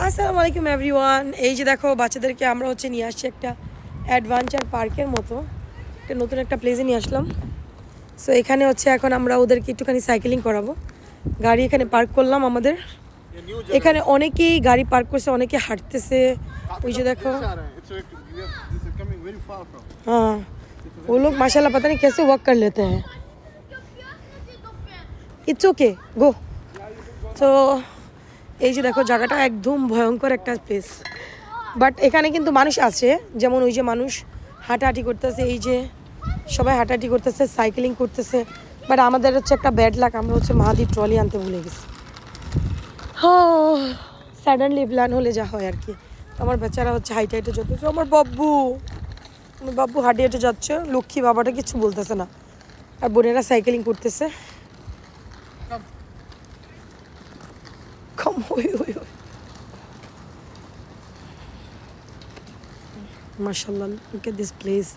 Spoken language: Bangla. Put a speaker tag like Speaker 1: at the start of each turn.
Speaker 1: আসসালামু আলাইকুম এভরিওয়ান। এই যে দেখো বাচ্চাদেরকে আমরা নিয়ে আসছি একটা অ্যাডভেঞ্চার পার্কের মতো একটা নতুন একটা প্লেসে নিয়ে আসলাম। সো এখানে এখন আমরা ওদেরকে একটুখানি সাইকেলিং করাবো। গাড়ি এখানে পার্ক করলাম আমাদের। এখানে অনেকেই গাড়ি পার্ক করছে, অনেকে হাঁটতেছে। ওই যে দেখো, हाँ वो लोग माशाल्लाह पता नहीं कैसे वॉक कर लेते हैं। It's okay go. তো এই যে দেখো জায়গাটা একদম ভয়ঙ্কর একটা প্লেস, বাট এখানে কিন্তু মানুষ আছে। যেমন ওই যে মানুষ হাঁটাহাঁটি করতেছে, এই যে সবাই হাঁটাহাঁটি করতেছে, সাইকেলিং করতেছে। বাট আমাদের একটা ব্যাড লাক, আমরা মাহাদি ট্রলি আনতে ভুলে গেছি। হ্যাঁ, সাডেনলি প্ল্যান হলে যা হয় আর কি। আমার বাচ্চারা হাইটে হাইটে যেতেছে। আমার বাব্বু হাঁটে হেঁটে যাচ্ছে, লক্ষ্মী বাবাটা কিছু বলতেছে না। আর বোনেরা সাইকেলিং করতেছে। কম মাশাআল্লাহ, look at this place.